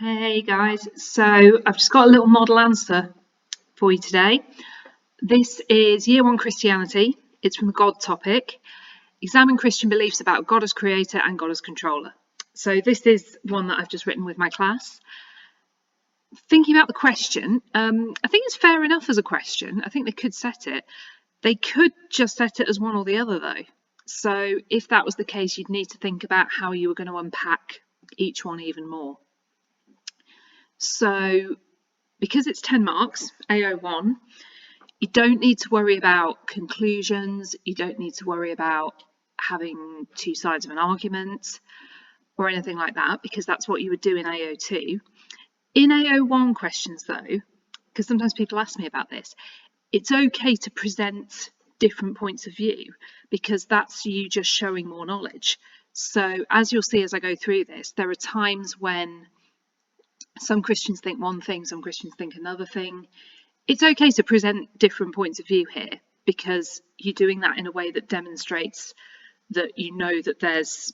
Hey guys, so I've just got a little model answer for you today. This is Year 1 Christianity. It's from the God topic. Examine Christian beliefs about God as creator and God as controller. So this is one that I've just written with my class. Thinking about the question, I think it's fair enough as a question. I think they could set it. They could just set it as one or the other though. So if that was the case, you'd need to think about how you were going to unpack each one even more. So because it's 10 marks, AO1, you don't need to worry about conclusions, you don't need to worry about having two sides of an argument or anything like that, because that's what you would do in AO2. In AO1 questions though, because sometimes people ask me about this, it's okay to present different points of view because that's you just showing more knowledge. So as you'll see as I go through this, there are times when some Christians think one thing, some Christians think another thing. It's okay to present different points of view here because you're doing that in a way that demonstrates that you know that there's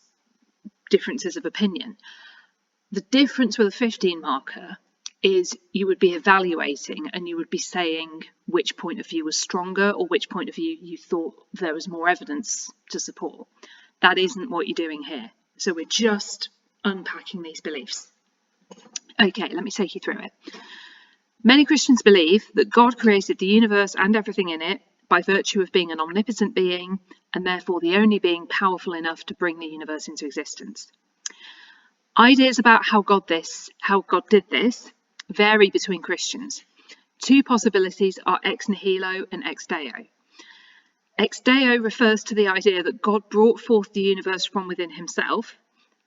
differences of opinion. The difference with a 15 marker is you would be evaluating and you would be saying which point of view was stronger or which point of view you thought there was more evidence to support. That isn't what you're doing here. So we're just unpacking these beliefs. Okay, let me take you through it. Many Christians believe that God created the universe and everything in it by virtue of being an omnipotent being and therefore the only being powerful enough to bring the universe into existence. Ideas about how God did this vary between Christians. Two possibilities are ex nihilo and ex deo. Ex deo refers to the idea that God brought forth the universe from within himself,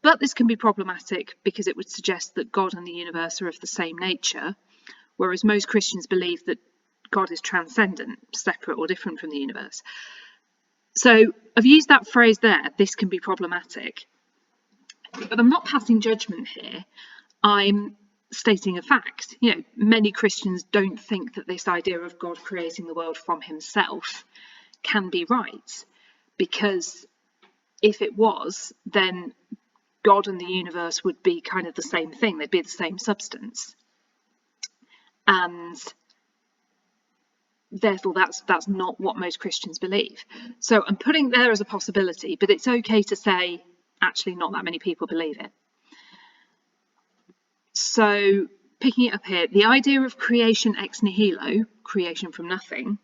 but this can be problematic because it would suggest that God and the universe are of the same nature, whereas most Christians believe that God is transcendent, separate or different from the universe. So I've used that phrase there, this can be problematic. But I'm not passing judgment here. I'm stating a fact. You know, many Christians don't think that this idea of God creating the world from himself can be right, because if it was, then God and the universe would be kind of the same thing. They'd be the same substance. And therefore that's not what most Christians believe. So I'm putting there as a possibility, but it's okay to say actually not that many people believe it. So picking it up here, the idea of creation ex nihilo, creation from nothing,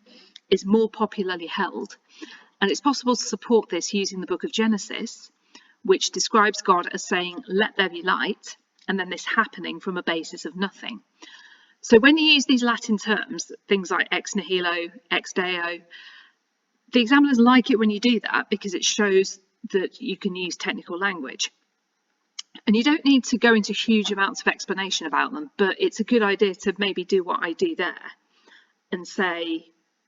is more popularly held, and it's possible to support this using the book of Genesis, which describes God as saying let there be light, and then this happening from a basis of nothing. So when you use these Latin terms, things like ex nihilo, ex deo, the examiners like it when you do that because it shows that you can use technical language. And you don't need to go into huge amounts of explanation about them, but it's a good idea to maybe do what I do there and say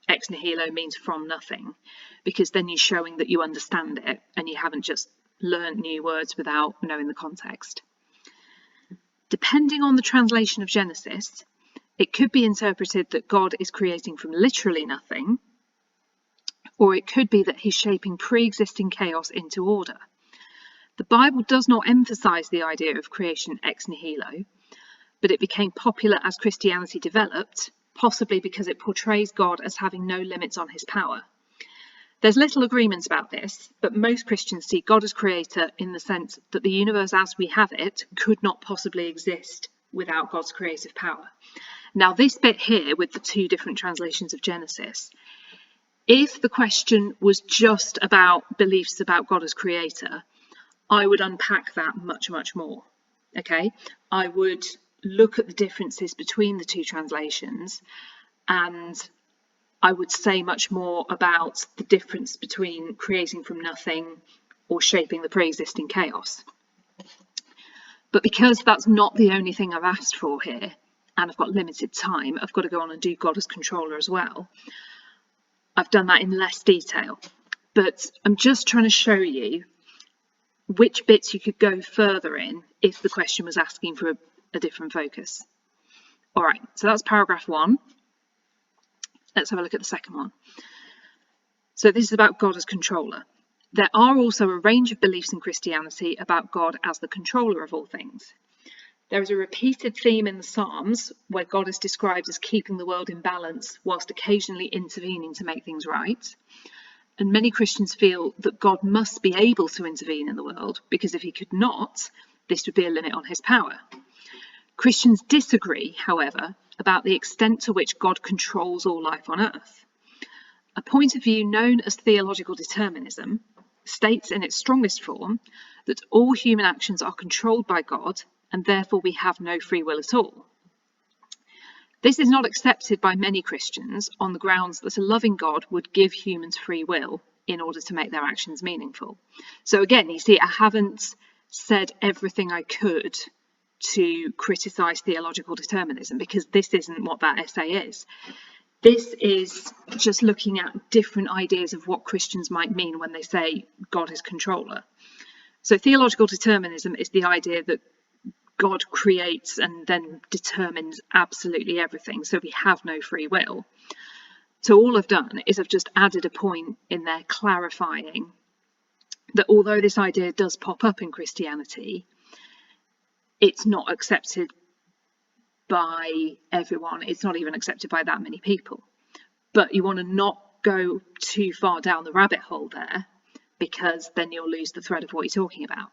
ex nihilo means from nothing, because then you're showing that you understand it and you haven't just learned new words without knowing the context. Depending on the translation of Genesis, it could be interpreted that God is creating from literally nothing, or it could be that he's shaping pre-existing chaos into order. The Bible does not emphasize the idea of creation ex nihilo, but it became popular as Christianity developed, possibly because it portrays God as having no limits on his power. There's little agreement about this, but most Christians see God as creator in the sense that the universe as we have it could not possibly exist without God's creative power. Now this bit here with the two different translations of Genesis, if the question was just about beliefs about God as creator, I would unpack that much, much more. Okay, I would look at the differences between the two translations, and I would say much more about the difference between creating from nothing or shaping the pre-existing chaos. But because that's not the only thing I've asked for here, and I've got limited time, I've got to go on and do God as controller as well. I've done that in less detail, but I'm just trying to show you which bits you could go further in if the question was asking for a different focus. All right, so that's paragraph 1. Let's have a look at the second one. So this is about God as controller. There are also a range of beliefs in Christianity about God as the controller of all things. There is a repeated theme in the Psalms where God is described as keeping the world in balance whilst occasionally intervening to make things right. And many Christians feel that God must be able to intervene in the world, because if he could not, this would be a limit on his power. Christians disagree, however, about the extent to which God controls all life on earth. A point of view known as theological determinism states in its strongest form that all human actions are controlled by God, and therefore we have no free will at all. This is not accepted by many Christians on the grounds that a loving God would give humans free will in order to make their actions meaningful. So again, you see, I haven't said everything I could to criticise theological determinism, because this isn't what that essay is. This is just looking at different ideas of what Christians might mean when they say God is controller. So theological determinism is the idea that God creates and then determines absolutely everything, so we have no free will. So all I've done is I've just added a point in there clarifying that although this idea does pop up in Christianity, it's not accepted by everyone. It's not even accepted by that many people. But you want to not go too far down the rabbit hole there, because then you'll lose the thread of what you're talking about.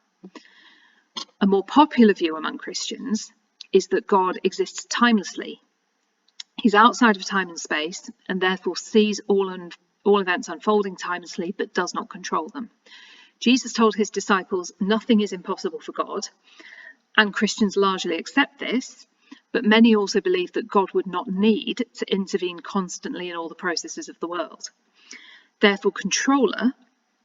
A more popular view among Christians is that God exists timelessly. He's outside of time and space, and therefore sees all events unfolding timelessly, but does not control them. Jesus told his disciples, nothing is impossible for God, and Christians largely accept this, but many also believe that God would not need to intervene constantly in all the processes of the world. Therefore, controller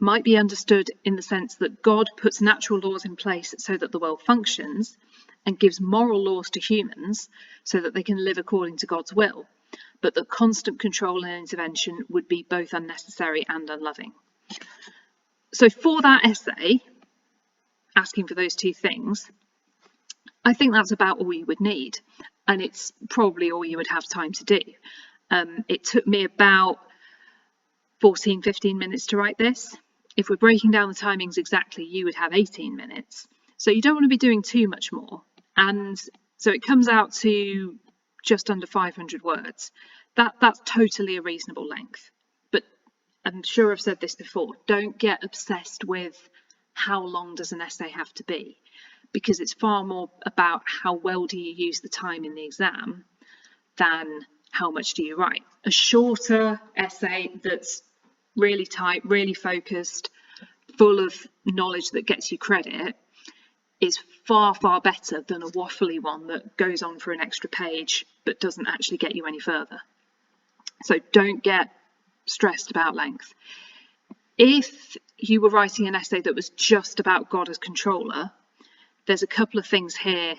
might be understood in the sense that God puts natural laws in place so that the world functions, and gives moral laws to humans so that they can live according to God's will, but that constant control and intervention would be both unnecessary and unloving. So for that essay, asking for those two things, I think that's about all you would need, and it's probably all you would have time to do. It took me about 14-15 minutes to write this. If we're breaking down the timings exactly, you would have 18 minutes. So you don't want to be doing too much more. And so it comes out to just under 500 words. That's totally a reasonable length. But I'm sure I've said this before, don't get obsessed with how long does an essay have to be, because it's far more about how well do you use the time in the exam than how much do you write. A shorter essay that's really tight, really focused, full of knowledge that gets you credit is far, far better than a waffly one that goes on for an extra page but doesn't actually get you any further. So don't get stressed about length. If you were writing an essay that was just about God as controller, there's a couple of things here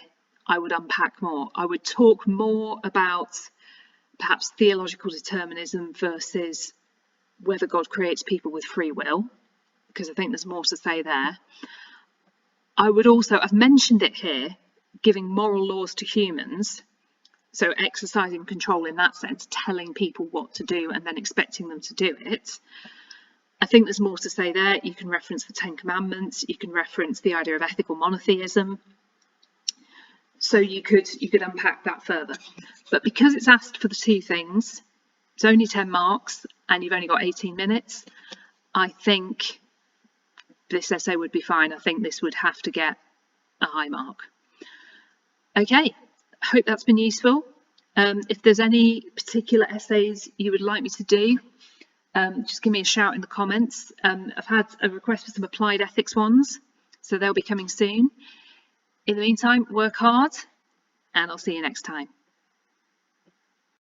I would unpack more. I would talk more about perhaps theological determinism versus whether God creates people with free will, because I think there's more to say there. I would also, I've mentioned it here, giving moral laws to humans, so exercising control in that sense, telling people what to do and then expecting them to do it. I think there's more to say there. You can reference the Ten Commandments, you can reference the idea of ethical monotheism. So you could unpack that further. But because it's asked for the two things, it's only 10 marks and you've only got 18 minutes, I think this essay would be fine. I think this would have to get a high mark. Okay, I hope that's been useful. If there's any particular essays you would like me to do, just give me a shout in the comments. I've had a request for some applied ethics ones, so they'll be coming soon. In the meantime, work hard, and I'll see you next time.